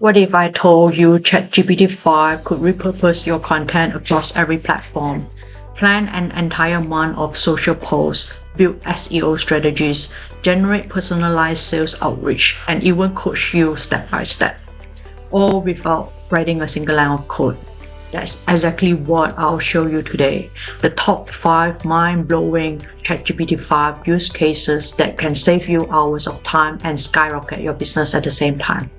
What if I told you ChatGPT-5 could repurpose your content across every platform, plan an entire month of social posts, build SEO strategies, generate personalized sales outreach, and even coach you step by step, all without writing a single line of code? That's exactly what I'll show you today. The top 5 mind-blowing ChatGPT-5 use cases that can save you hours of time and skyrocket your business at the same time.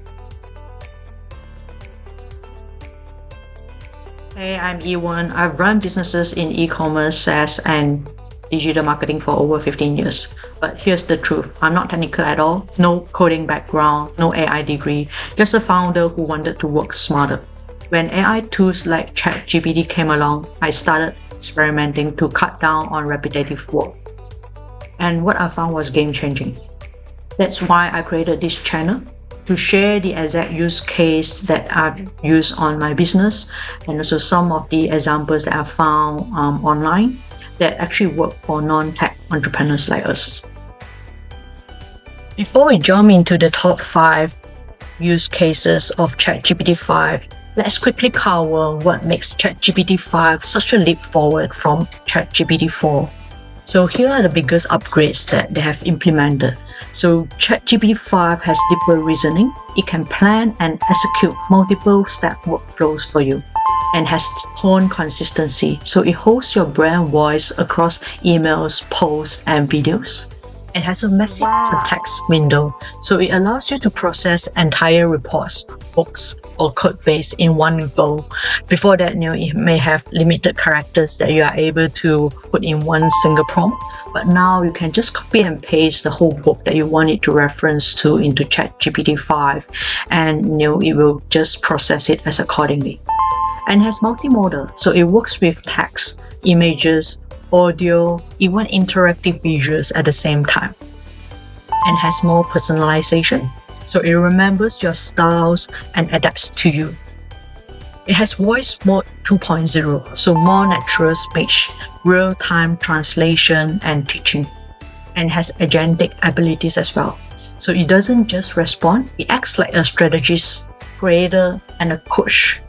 Hey, I'm 𝗬𝗏. I've run businesses in e-commerce, SaaS, and digital marketing for over 15 years. But here's the truth. I'm not technical at all. No coding background, no AI degree. Just a founder who wanted to work smarter. When AI tools like ChatGPT came along, I started experimenting to cut down on repetitive work. And what I found was game-changing. That's why I created this channel, to share the exact use case that I've used on my business, and also some of the examples that I found online that actually work for non-tech entrepreneurs like us. Before we jump into the top 5 use cases of ChatGPT-5, let's quickly cover what makes ChatGPT-5 such a leap forward from ChatGPT-4. So here are the biggest upgrades that they have implemented. So ChatGPT-5 has deeper reasoning. It can plan and execute multiple step workflows for you, and has tone consistency. So it holds your brand voice across emails, posts, and videos. It has a massive text window, so it allows you to process entire reports, books, or code base in one go. Before that, it may have limited characters that you are able to put in one single prompt, but now you can just copy and paste the whole book that you want it to reference to into ChatGPT-5, and it will just process it as accordingly. And has multimodal, so it works with text, images, audio, even interactive visuals at the same time. And has more personalization, so it remembers your styles and adapts to you. It has voice mode 2.0, so more natural speech, real-time translation and teaching. And has agentic abilities as well. So it doesn't just respond, it acts like a strategist, creator, and a coach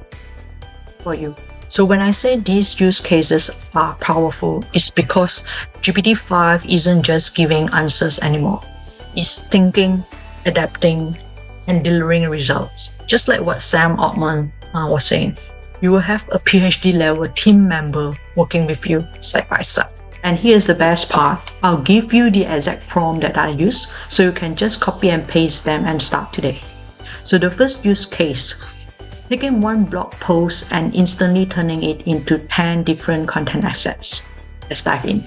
for you. So when I say these use cases are powerful, it's because GPT-5 isn't just giving answers anymore. It's thinking, adapting, and delivering results. Just like what Sam Altman was saying. You will have a PhD level team member working with you side by side. And here's the best part. I'll give you the exact prompt that I use, so you can just copy and paste them and start today. So the first use case, taking one blog post and instantly turning it into 10 different content assets. Let's dive in.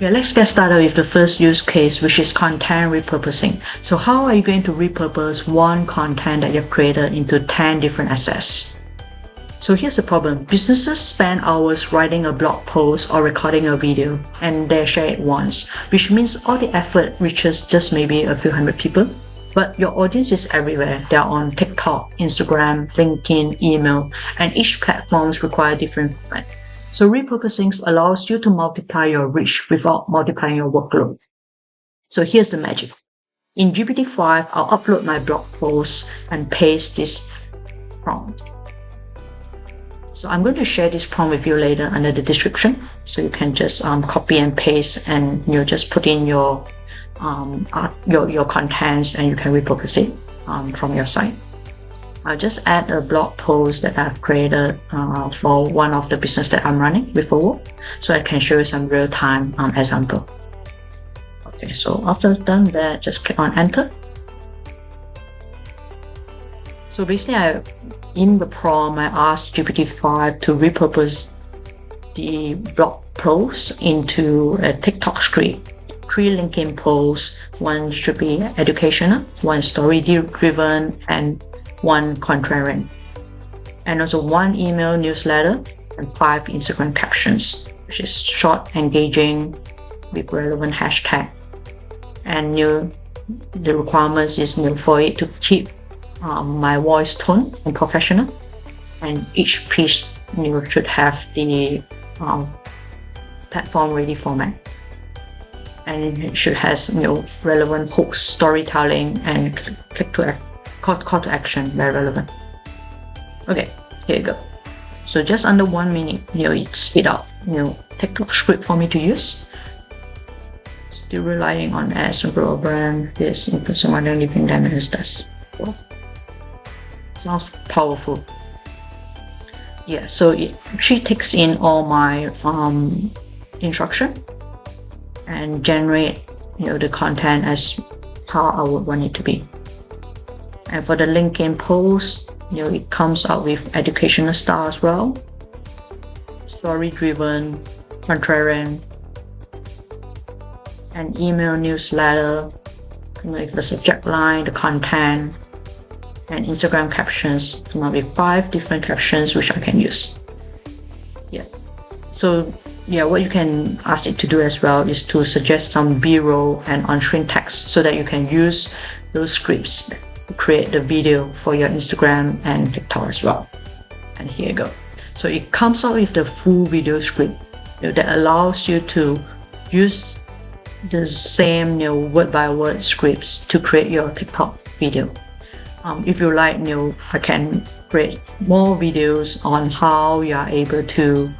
Let's get started with the first use case, which is content repurposing. So how are you going to repurpose one content that you've created into 10 different assets? So here's the problem. Businesses spend hours writing a blog post or recording a video, and they share it once, which means all the effort reaches just maybe a few hundred people. But your audience is everywhere. They're on TikTok, Instagram, LinkedIn, email, and each platform requires different format. So repurposing allows you to multiply your reach without multiplying your workload. So here's the magic. In GPT-5, I'll upload my blog post and paste this prompt. So I'm going to share this prompt with you later under the description. So you can just copy and paste, and just put in your contents, and you can repurpose it from your site. I'll just add a blog post that I've created for one of the business that I'm running with 𝗿𝗏, so I can show you some real-time example. Okay, so after done that, just click on enter. So basically, in the prompt, I asked GPT-5 to repurpose the blog post into a TikTok streak. 3 LinkedIn posts, 1 should be educational, 1 story-driven, and 1 contrarian. And also 1 email newsletter and 5 Instagram captions, which is short, engaging, with relevant hashtag. And the requirements is for it to keep my voice tone and professional, and each piece should have the platform ready format. and it should has relevant hooks, storytelling, and call to action, very relevant. Okay, here you go. So just under 1 minute, it spit out TikTok script for me to use. Still relying on ads and grow a brand. This influencer marketing living dynamics does. Well, sounds powerful. Yeah, so it actually takes in all my instruction and generate the content as how I would want it to be. And for the LinkedIn post, it comes out with educational style as well, story driven, contrarian, an email newsletter with the subject line, the content, and Instagram captions. Come up with 5 different captions which I can use. Yeah. So what you can ask it to do as well is to suggest some B-roll and on-screen text so that you can use those scripts to create the video for your Instagram and TikTok as well. And here you go. So it comes out with the full video script that allows you to use the same word by word scripts to create your TikTok video. If you like, I can create more videos on how you are able to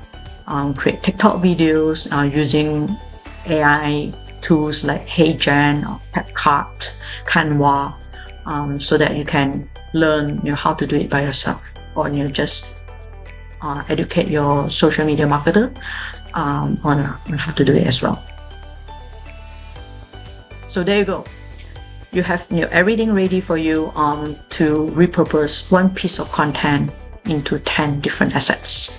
create TikTok videos using AI tools like HeyGen, CapCut, Canva, so that you can learn how to do it by yourself, or just educate your social media marketer on how to do it as well. So there you go. You have everything ready for you to repurpose one piece of content into 10 different assets.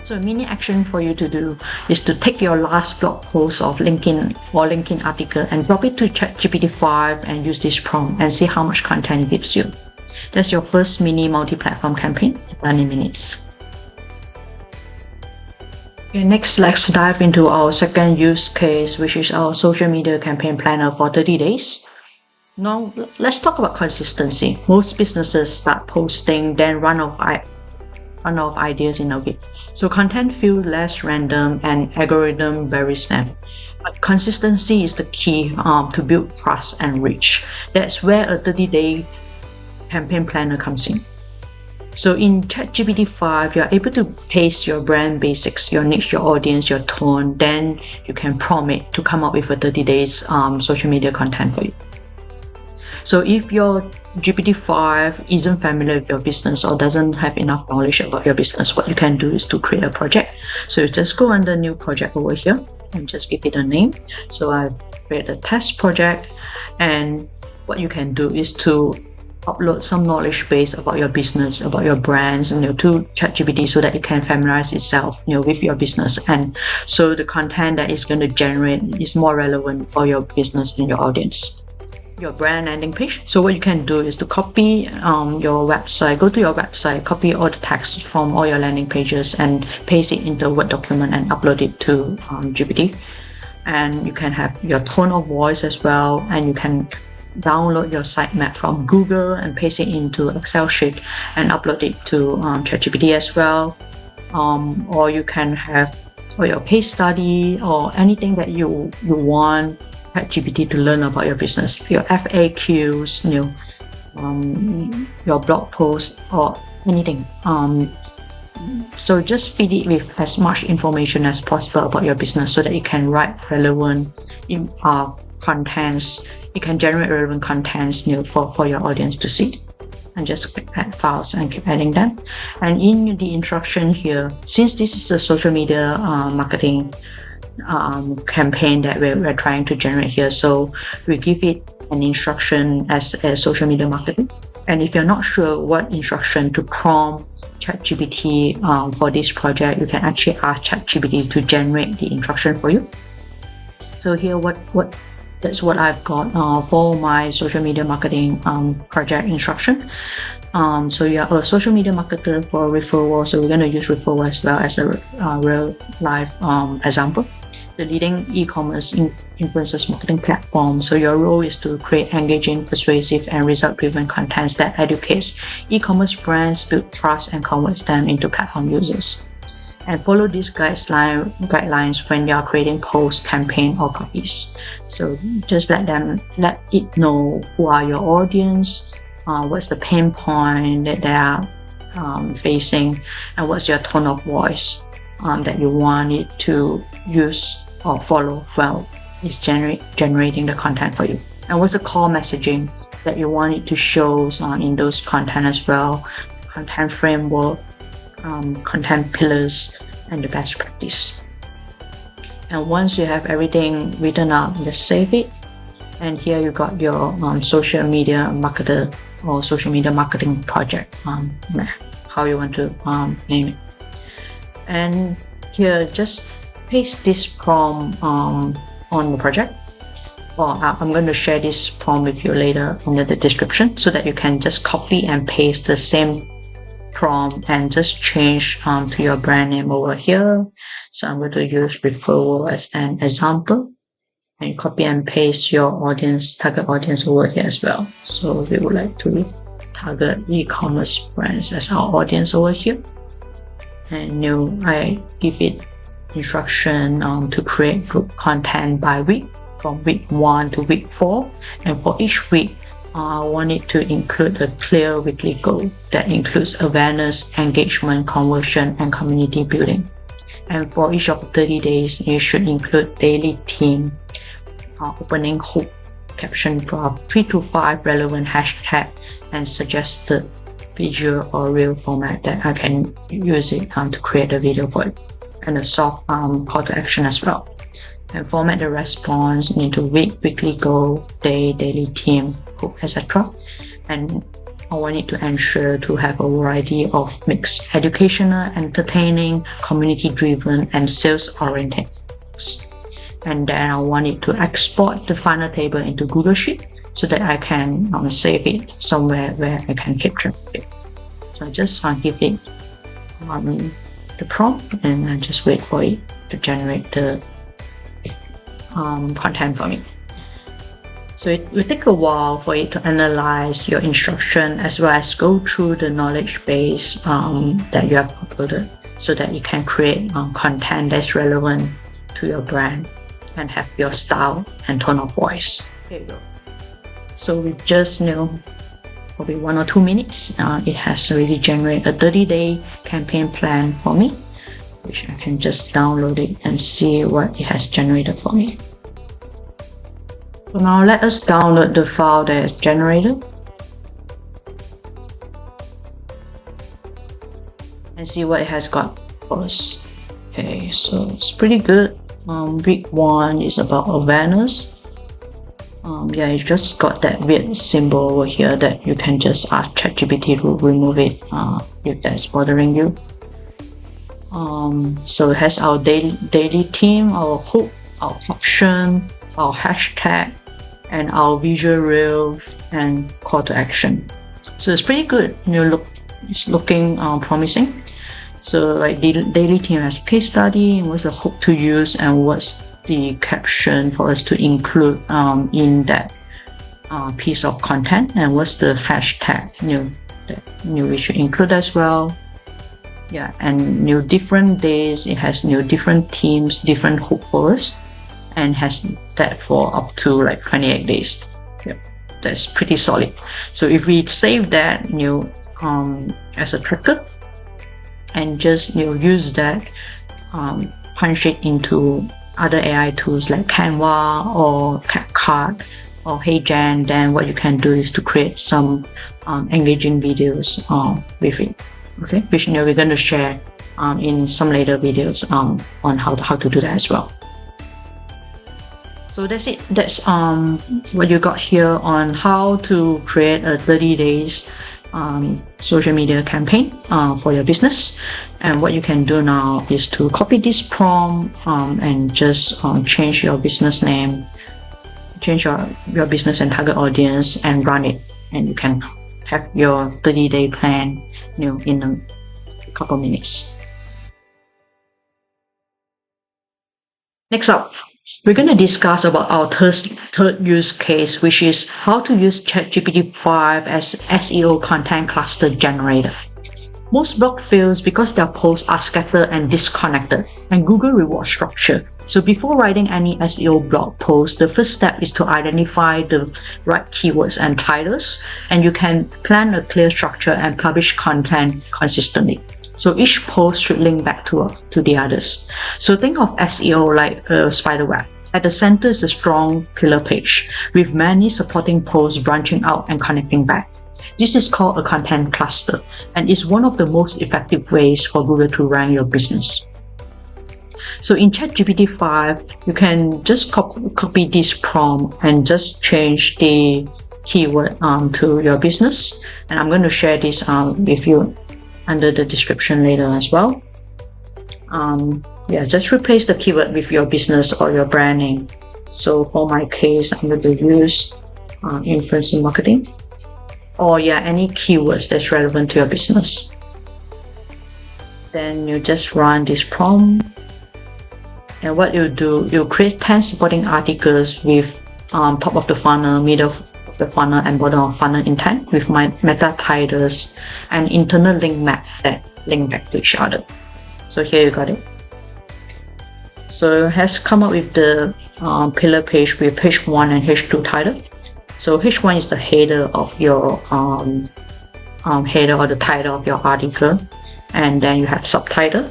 So a mini action for you to do is to take your last blog post of LinkedIn or LinkedIn article and drop it to ChatGPT 5 and use this prompt and see how much content it gives you. That's your first mini multi-platform campaign, 20 minutes. Okay, next, let's dive into our second use case, which is our social media campaign planner for 30 days. Now, let's talk about consistency. Most businesses start posting, then run off ideas in a week. So content feels less random and algorithm varies them. But consistency is the key to build trust and reach. That's where a 30-day campaign planner comes in. So in ChatGPT 5, you're able to paste your brand basics, your niche, your audience, your tone. Then you can prompt it to come up with a 30 days social media content for you. So if your GPT-5 isn't familiar with your business or doesn't have enough knowledge about your business, what you can do is to create a project. So you just go under new project over here and just give it a name. So I've created a test project, and what you can do is to upload some knowledge base about your business, about your brands, to ChatGPT so that it can familiarize itself, with your business, and so the content that it's going to generate is more relevant for your business and your audience. Your brand landing page. So what you can do is to copy your website, go to your website, copy all the text from all your landing pages and paste it into a Word document and upload it to GPT. And you can have your tone of voice as well, and you can download your sitemap from Google and paste it into Excel sheet and upload it to ChatGPT as well. Or you can have your case study or anything that you want ChatGPT to learn about your business, your FAQs, your blog posts or anything. So just feed it with as much information as possible about your business so that it can write relevant contents. It can generate relevant contents for your audience to see, and just click add files and keep adding them. And in the instruction here, since this is a social media marketing campaign that we're trying to generate here, so we give it an instruction as a social media marketing. And if you're not sure what instruction to prompt ChatGPT for this project, you can actually ask ChatGPT to generate the instruction for you. So here, that's what I've got for my social media marketing project instruction. So you're a social media marketer for referral, so we're going to use referral as well as a real life example. The leading e-commerce influencers marketing platform. So your role is to create engaging, persuasive, and result-driven contents that educates e-commerce brands, build trust, and converts them into platform users. and follow these guidelines when you are creating posts, campaign, or copies. So just let it know who are your audience, what's the pain point that they are facing, and what's your tone of voice that you want it to use or follow while it's generating the content for you, and what's the core messaging that you want it to show in those content as well, content framework, content pillars, and the best practice. And once you have everything written out, just save it. And here you got your social media marketer or social media marketing project, how you want to name it. And here, just paste this prompt on the project. I'm going to share this prompt with you later under the description, so that you can just copy and paste the same prompt and just change to your brand name over here. So I'm going to use referral as an example, and copy and paste your target audience over here as well. So we would like to target e-commerce brands as our audience over here. And I give it instruction to create group content by week, from week 1 to week 4, and for each week I want it to include a clear weekly goal that includes awareness, engagement, conversion, and community building. And for each of the 30 days, you should include daily theme, opening hook, caption for 3 to 5 relevant hashtags, and suggested visual or reel format that I can use it to create a video for it, and a soft call to action as well. And format the response into week, weekly goal, day, daily theme, hook, etc. And I want it to ensure to have a variety of mixed educational, entertaining, community-driven, and sales-oriented hooks. And then I want it to export the final table into Google Sheet, so that I can save it somewhere where I can keep track of it. So I just give it the prompt, and I just wait for it to generate the content for me. So it will take a while for it to analyze your instruction, as well as go through the knowledge base that you have uploaded, so that you can create content that's relevant to your brand and have your style and tone of voice. There you go. So with just probably 1 or 2 minutes, it has already generated a 30-day campaign plan for me, which I can just download it and see what it has generated for me. So now let us download the file that is generated and see what it has got for us. Okay, so it's pretty good. Week 1 is about awareness. You just got that weird symbol over here that you can just ask ChatGPT to remove it if that's bothering you. So it has our daily theme, our hook, our caption, our hashtag, and our visual reel and call to action. So it's pretty good. It's looking promising. So like the daily theme has case study, and what's the hook to use, and what's the caption for us to include in that piece of content, and what's the hashtag that we should include as well. Yeah, and different days, it has different themes, different hook for us, and has that for up to like 28 days. Yeah, that's pretty solid. So if we save that as a tracker, and just use that, punch it into other AI tools like Canva or CapCut or HeyGen, then what you can do is to create some engaging videos with it. Okay, which we're going to share in some later videos on how to do that as well. So that's it. That's what you got here on how to create a 30 days social media campaign for your business. And what you can do now is to copy this prompt and just change your business name, change your business and target audience, and run it, and you can have your 30-day plan in a couple minutes. Next up, we're going to discuss about our third use case, which is how to use ChatGPT 5 as SEO content cluster generator. Most blog fails because their posts are scattered and disconnected, and Google rewards structure. So before writing any SEO blog post, the first step is to identify the right keywords and titles, and you can plan a clear structure and publish content consistently. So each post should link back to the others. So think of SEO like a spider web. At the center is a strong pillar page with many supporting posts branching out and connecting back. This is called a content cluster and is one of the most effective ways for Google to rank your business. So in ChatGPT 5, you can just copy this prompt and just change the keyword to your business. And I'm going to share this with you under the description later as well. Just replace the keyword with your business or your brand name. So for my case, I'm going to use influencer marketing, or any keywords that's relevant to your business. Then you just run this prompt, and what you do, you create 10 supporting articles with top of the funnel, middle of the funnel, and bottom of funnel intent with my meta titles and internal link map that link back to each other. So here you got it. So it has come up with the pillar page with H1 and H2 title. So H1 is the header of your header or the title of your article, and then you have subtitle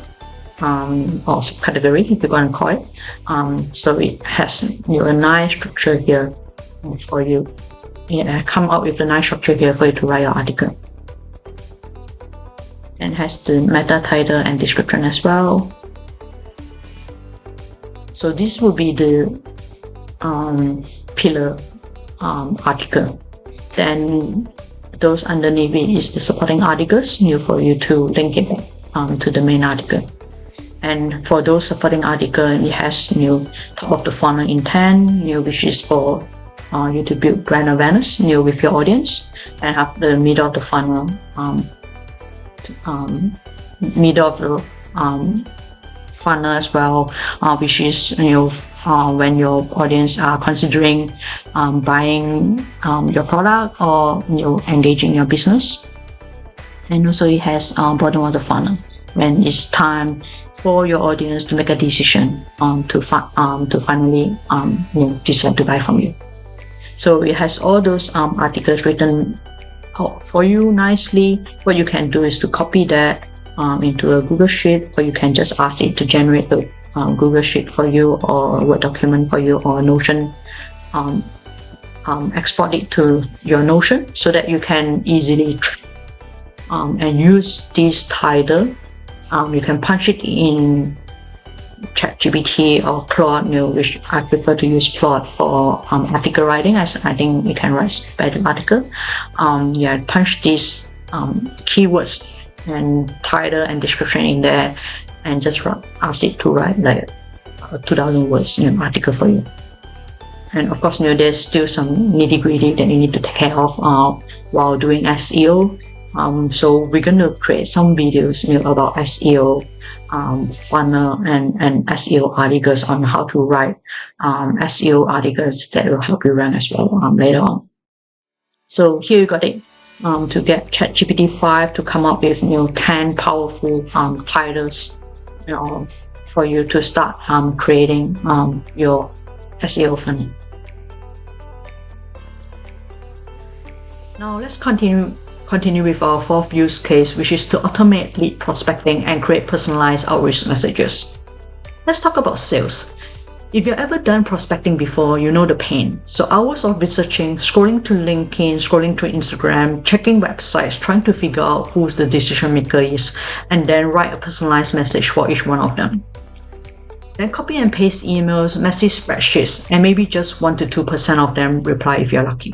or subcategory if you want to call it. So it has a nice structure here for you. Come up with a nice structure here for you to write your article. And has the meta title and description as well. So this will be the pillar article. Then those underneath it is the supporting articles for you to link it to the main article. And for those supporting article, it has top of the funnel intent, which is for you to build brand awareness with your audience, and have the middle of the funnel, middle of the funnel as well, which is when your audience are considering buying your product or engaging your business. And also it has bottom of the funnel when it's time for your audience to make a decision to finally decide to buy from you. So it has all those articles written out for you nicely. What you can do is to copy that into a Google Sheet, or you can just ask it to generate the Google Sheet for you, or a Word document for you, or Notion. Export it to your Notion so that you can easily and use this title. You can punch it in ChatGPT or Claude, which I prefer to use Claude for article writing, as I think you can write better article. Punch these keywords and title and description in there, and just ask it to write like a 2,000 words article for you. And of course, there's still some nitty-gritty that you need to take care of while doing SEO. So we're going to create some videos about SEO funnel and SEO articles on how to write SEO articles that will help you rank as well later on. So here you got it. To get ChatGPT 5 to come up with 10 powerful titles for you to start creating your SEO funnel. Now let's continue with our fourth use case, which is to automate lead prospecting and create personalized outreach messages. Let's talk about sales. If you've ever done prospecting before, you know the pain. So hours of researching, scrolling to LinkedIn, scrolling to Instagram, checking websites, trying to figure out who the decision maker is, and then write a personalized message for each one of them. Then copy and paste emails, messy spreadsheets, and maybe just 1 to 2% of them reply if you're lucky.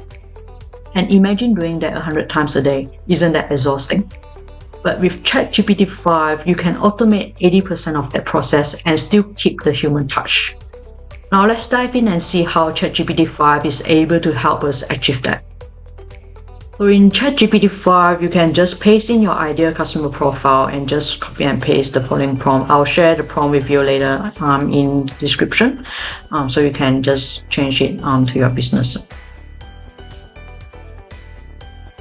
And imagine doing that 100 times a day. Isn't that exhausting? But with ChatGPT 5, you can automate 80% of that process and still keep the human touch. Now let's dive in and see how ChatGPT 5 is able to help us achieve that. So in ChatGPT 5, you can just paste in your ideal customer profile and just copy and paste the following prompt. I'll share the prompt with you later in the description, so you can just change it to your business.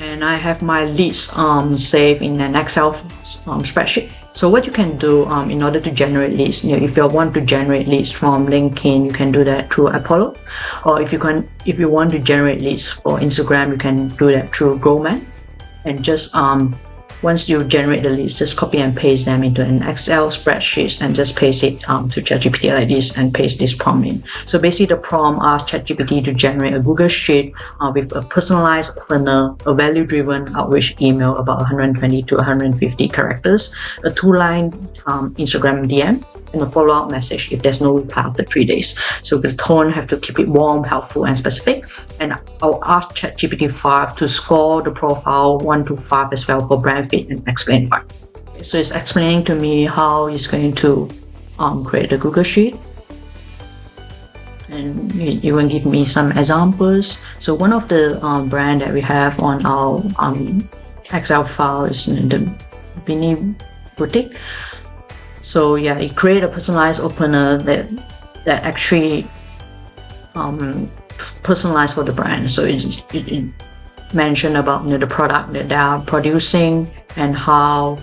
and I have my leads saved in an Excel spreadsheet. So what you can do in order to generate leads, if you want to generate leads from LinkedIn, you can do that through Apollo, or if you want to generate leads for Instagram, you can do that through 𝗁𝗏. And just once you generate the leads, just copy and paste them into an Excel spreadsheet and just paste it to ChatGPT like this and paste this prompt in. So basically the prompt asks ChatGPT to generate a Google Sheet with a personalized opener, a value-driven outreach email about 120 to 150 characters, a 2-line Instagram DM, and a follow-up message if there's no reply after 3 days. So the tone have to keep it warm, helpful, and specific. And I'll ask ChatGPT 5 to score the profile 1 to 5 as well for brand fit and explain why. So it's explaining to me how it's going to create a Google Sheet. And it will give me some examples. So one of the brand that we have on our Excel file is the 𝗵𝗍𝗁𝗏𝗂𝗐. So yeah, it created a personalized opener that actually personalized for the brand. So it mentioned about the product that they are producing and how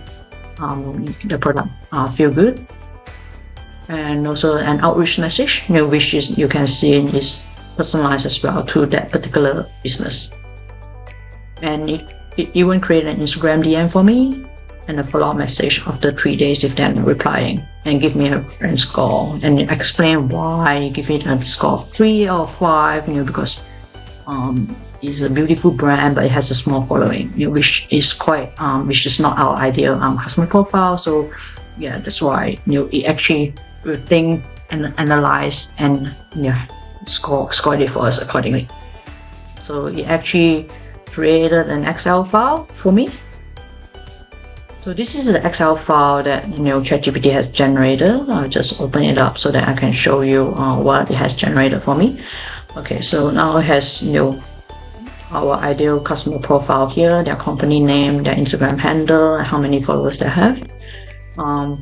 the product feel good, and also an outreach message, which is you can see is personalized as well to that particular business. And it even created an Instagram DM for me and a follow-up message after 3 days if they're not replying, and give me a brand score and explain why, give it a score of 3 or 5, because it's a beautiful brand but it has a small following, which is not our ideal customer profile. So yeah, that's why it actually will think and analyze and score it for us accordingly. So it actually created an Excel file for me. So this is the Excel file that ChatGPT has generated. I'll just open it up so that I can show you what it has generated for me. Okay, so now it has our ideal customer profile here, their company name, their Instagram handle, and how many followers they have.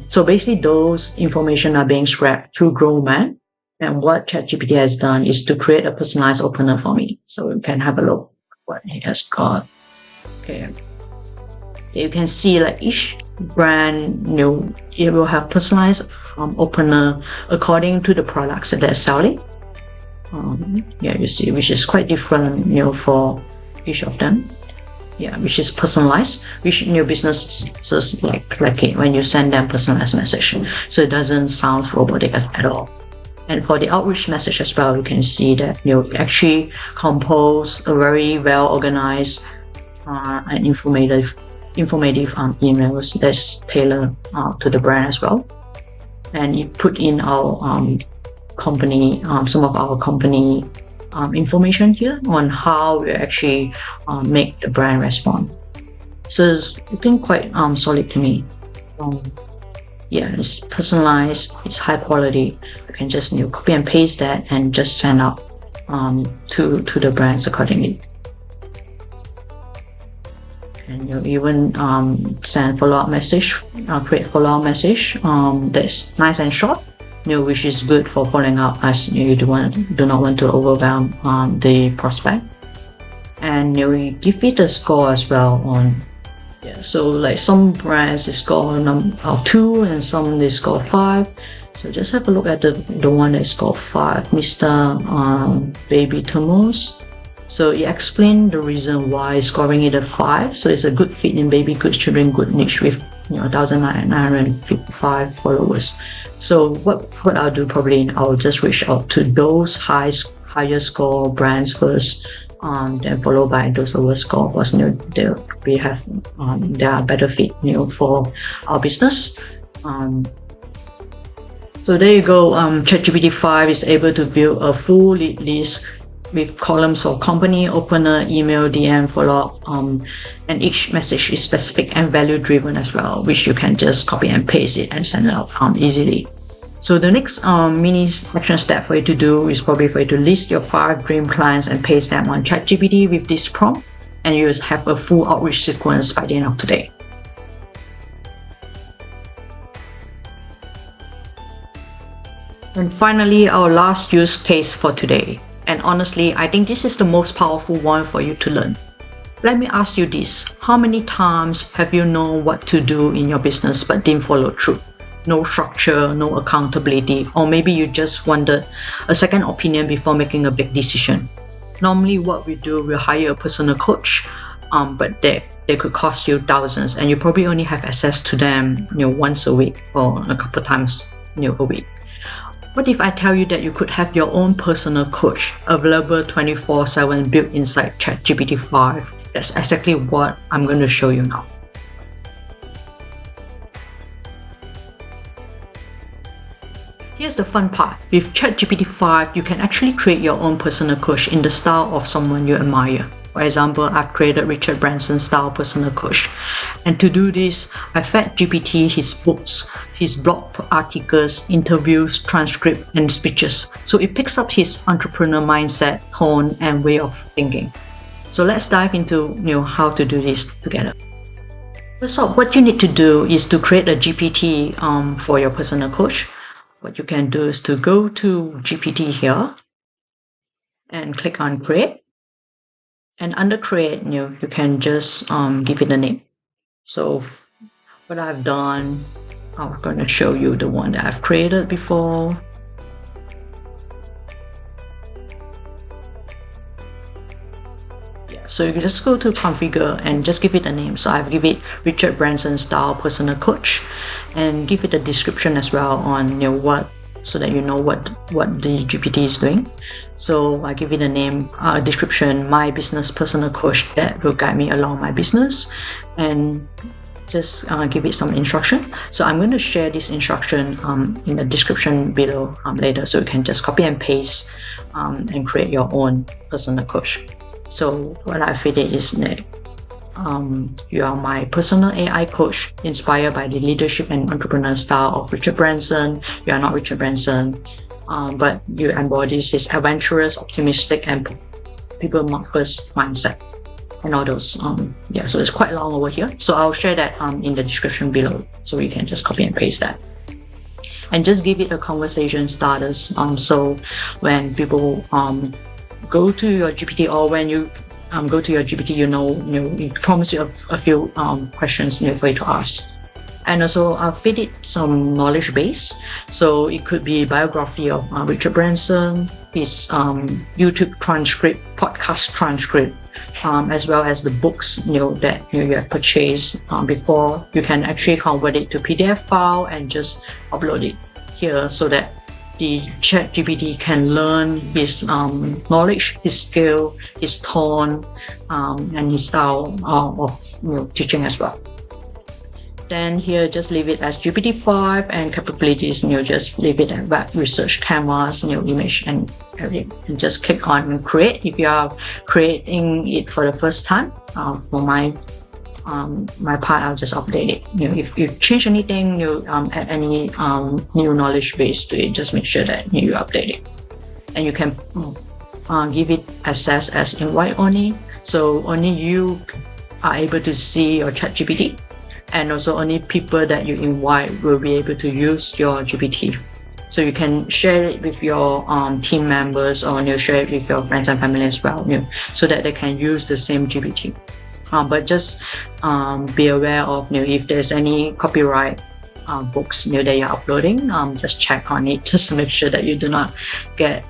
So basically those information are being scrapped through 𝗁𝗏, and what ChatGPT has done is to create a personalized opener for me. So you can have a look what it has got. Okay. You can see like each brand, it will have personalized opener according to the products that they're selling. Yeah, you see, which is quite different, for each of them. Yeah, which is personalized, which businesses like it when you send them personalized message, so it doesn't sound robotic at all. And for the outreach message as well, you can see that actually compose a very well organized and informative emails that's tailored to the brand as well. And you put in our company, some of our company information here on how we actually make the brand respond. So it's looking quite solid to me. Yeah, it's personalized, it's high quality. You can just copy and paste that and just send out to the brands accordingly. And you even send follow-up message, create follow-up message that's nice and short, which is good for following up, as you do not want to overwhelm the prospect. And we give it a score as well on. Yeah, so like some brands they score 2 and some they score 5. So just have a look at the one that scored 5, Mr. 𝗵𝗵𝗁𝗏𝗧. So it explained the reason why scoring it a 5. So it's a good fit in baby goods, children good niche with 1,955 followers. So what I'll do probably, I'll just reach out to those higher score brands first, then followed by those lower score, because they are better fit for our business. So there you go. ChatGPT 5 is able to build a full lead list with columns for company, opener, email, DM, follow-up, and each message is specific and value-driven as well, which you can just copy and paste it and send it out easily. So the next mini action step for you to do is probably for you to list your 5 dream clients and paste them on ChatGPT with this prompt, and you will have a full outreach sequence by the end of today. And finally, our last use case for today. And honestly, I think this is the most powerful one for you to learn. Let me ask you this. How many times have you known what to do in your business but didn't follow through? No structure, no accountability, or maybe you just wanted a second opinion before making a big decision. Normally what we do, we hire a personal coach, but they could cost you thousands, and you probably only have access to them once a week or a couple times a week. What if I tell you that you could have your own personal coach available 24/7 built inside ChatGPT 5? That's exactly what I'm going to show you now. Here's the fun part. With ChatGPT 5, you can actually create your own personal coach in the style of someone you admire. For example, I've created Richard Branson-style personal coach. And to do this, I fed GPT his books, his blog articles, interviews, transcripts, and speeches. So it picks up his entrepreneur mindset, tone, and way of thinking. So let's dive into how to do this together. First off, what you need to do is to create a GPT for your personal coach. What you can do is to go to GPT here and click on create. And under create, you can just give it a name. So what I've done, I'm going to show you the one that I've created before. So you can just go to configure and just give it a name. So I've given it Richard Branson style personal coach, and give it a description as well on so that you know what the GPT is doing. So I give it a name, a description, my business personal coach that will guide me along my business, and just give it some instruction. So I'm going to share this instruction in the description below later, so you can just copy and paste and create your own personal coach. So what I feed it is that you are my personal AI coach inspired by the leadership and entrepreneur style of Richard Branson. You are not Richard Branson, but you embody his adventurous, optimistic, and people-first mindset. And all those, so it's quite long over here. So I'll share that in the description below, so you can just copy and paste that. And just give it a conversation status. So when people go to your GPT, or when you go to your GPT, it promise you a few questions for you to ask. And also I'll feed it some knowledge base. So it could be biography of Richard Branson, his YouTube transcript, podcast transcript, as well as the books that you have purchased before. You can actually convert it to PDF file and just upload it here, so that the ChatGPT can learn his knowledge, his skill, his tone, and his style of teaching as well. Then here, just leave it as GPT-5, and capabilities, just leave it at web research, canvas, image, and everything. And just click on create if you are creating it for the first time. For my part, I'll just update it. If you change anything, add any new knowledge base to it, just make sure that you update it. And you can give it access as invite only, so only you are able to see your ChatGPT, and also only people that you invite will be able to use your GPT. So you can share it with your team members, or share it with your friends and family as well, so that they can use the same GPT. But just be aware of if there's any copyright books that you're uploading, just check on it, just to make sure that you do not get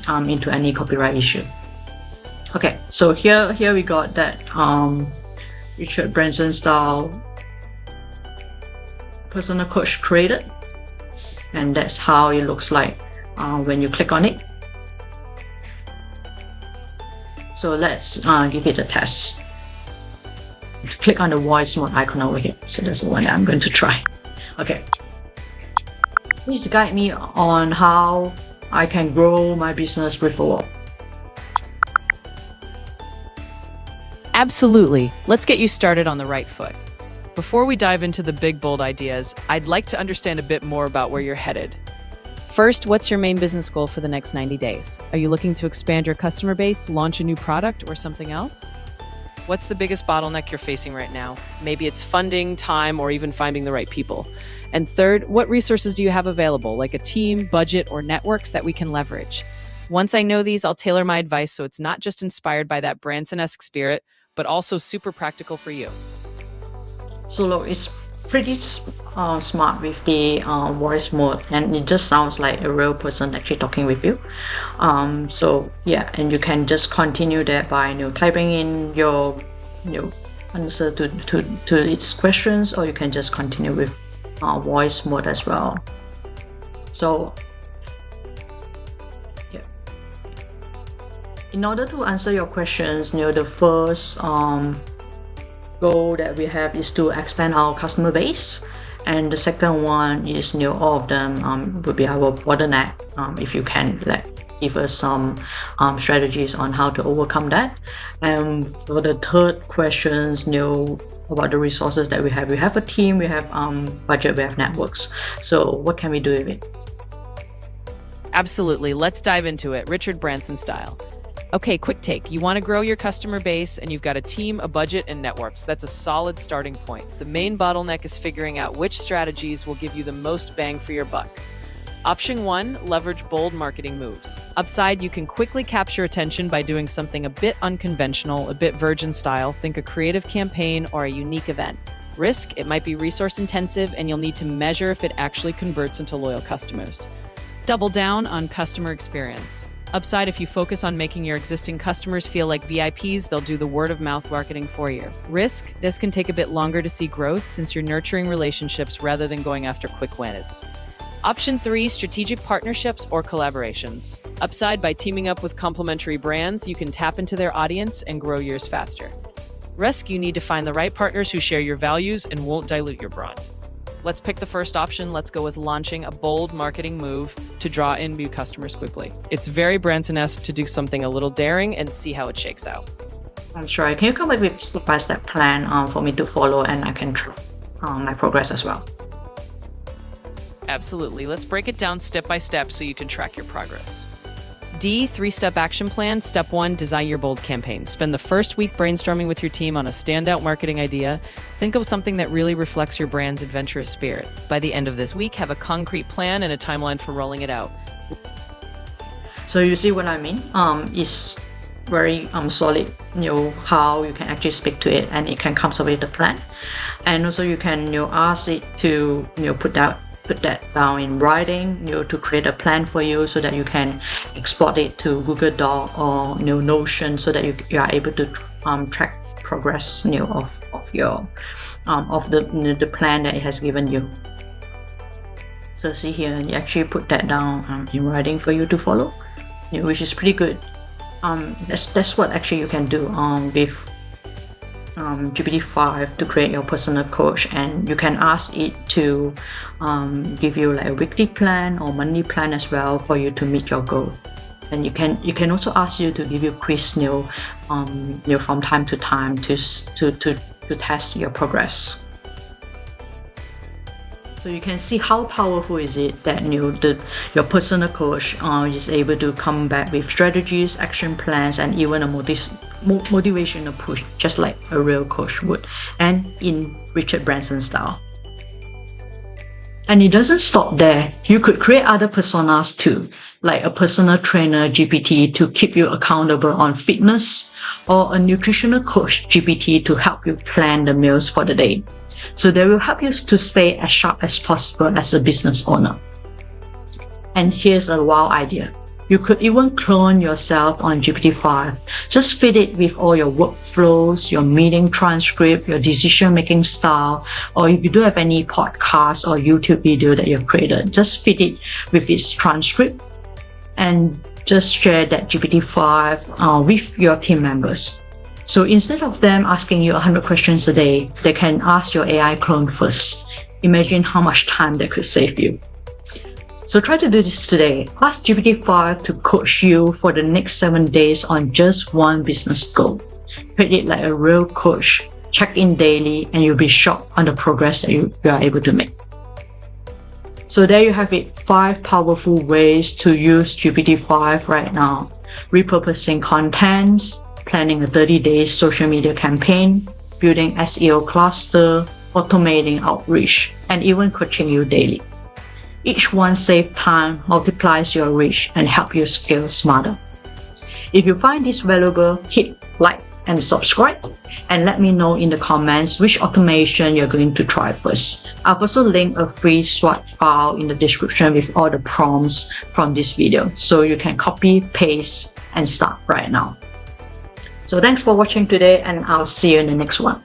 into any copyright issue. Okay, so here we got that Richard Branson style personal coach created, and that's how it looks like when you click on it. So let's give it a test. Click on the voice mode icon over here. So that's the one that I'm going to try. Okay. Please guide me on how I can grow my business with 𝗁𝗁. Absolutely. Let's get you started on the right foot. Before we dive into the big, bold ideas, I'd like to understand a bit more about where you're headed. First, what's your main business goal for the next 90 days? Are you looking to expand your customer base, launch a new product, or something else? What's the biggest bottleneck you're facing right now? Maybe it's funding, time, or even finding the right people. And third, what resources do you have available, like a team, budget, or networks that we can leverage? Once I know these, I'll tailor my advice so it's not just inspired by that Branson-esque spirit, but also super practical for you. So look, it's pretty smart with the voice mode, and it just sounds like a real person actually talking with you. So yeah, and you can just continue that by typing in your answer to its questions, or you can just continue with voice mode as well. So yeah, in order to answer your questions, the first goal that we have is to expand our customer base, and the second one is all of them would be our bottleneck. If you can give us some strategies on how to overcome that. And for the third questions, about the resources that we have a team, we have budget, we have networks. So what can we do with it? Absolutely. Let's dive into it. Richard Branson style. Okay, quick take. You want to grow your customer base and you've got a team, a budget, and networks. That's a solid starting point. The main bottleneck is figuring out which strategies will give you the most bang for your buck. Option 1, leverage bold marketing moves. Upside, you can quickly capture attention by doing something a bit unconventional, a bit virgin style. Think a creative campaign or a unique event. Risk, it might be resource intensive and you'll need to measure if it actually converts into loyal customers. Double down on customer experience. Upside, if you focus on making your existing customers feel like VIPs, they'll do the word-of-mouth marketing for you. Risk, this can take a bit longer to see growth since you're nurturing relationships rather than going after quick wins. Option 3, strategic partnerships or collaborations. Upside, by teaming up with complementary brands, you can tap into their audience and grow yours faster. Risk, you need to find the right partners who share your values and won't dilute your brand. Let's pick the first option. Let's go with launching a bold marketing move to draw in new customers quickly. It's very Branson-esque to do something a little daring and see how it shakes out. I'm sure. Can you come up with a step-by-step plan for me to follow, and I can track my progress as well? Absolutely. Let's break it down step by step so you can track your progress. D, 3-step action plan. Step 1, design your bold campaign. Spend the first week brainstorming with your team on a standout marketing idea. Think of something that really reflects your brand's adventurous spirit. By the end of this week, have a concrete plan and a timeline for rolling it out. So you see what I mean? It's very solid, how you can actually speak to it, and it can come up with a plan. And also you can ask it to put that down in writing, to create a plan for you, so that you can export it to Google Doc or Notion, so that you are able to track progress of your the plan that it has given you. So see here, you actually put that down in writing for you to follow, which is pretty good. That's what actually you can do with GPT-5 to create your personal coach, and you can ask it to give you like a weekly plan or monthly plan as well for you to meet your goal. And you can also ask you to give you quiz from time to time to test your progress. So you can see how powerful is it that your personal coach is able to come back with strategies, action plans, and even a motivational push, just like a real coach would, and in Richard Branson style. And it doesn't stop there. You could create other personas too, like a personal trainer GPT to keep you accountable on fitness, or a nutritional coach GPT to help you plan the meals for the day. So they will help you to stay as sharp as possible as a business owner. And here's a wild idea. You could even clone yourself on GPT-5. Just feed it with all your workflows, your meeting transcript, your decision-making style, or if you do have any podcast or YouTube video that you've created, just feed it with its transcript and just share that GPT-5 with your team members. So instead of them asking you 100 questions a day, they can ask your AI clone first. Imagine how much time that could save you. So try to do this today. Ask GPT-5 to coach you for the next 7 days on just one business goal. Treat it like a real coach. Check in daily, and you'll be shocked on the progress that you are able to make. So there you have it, 5 powerful ways to use GPT-5 right now. Repurposing contents, planning a 30-day social media campaign, building SEO cluster, automating outreach, and even coaching you daily. Each one saves time, multiplies your reach, and help you scale smarter. If you find this valuable, hit like and subscribe, and let me know in the comments which automation you're going to try first. I've also linked a free Swag file in the description with all the prompts from this video, so you can copy, paste, and start right now. So thanks for watching today, and I'll see you in the next one.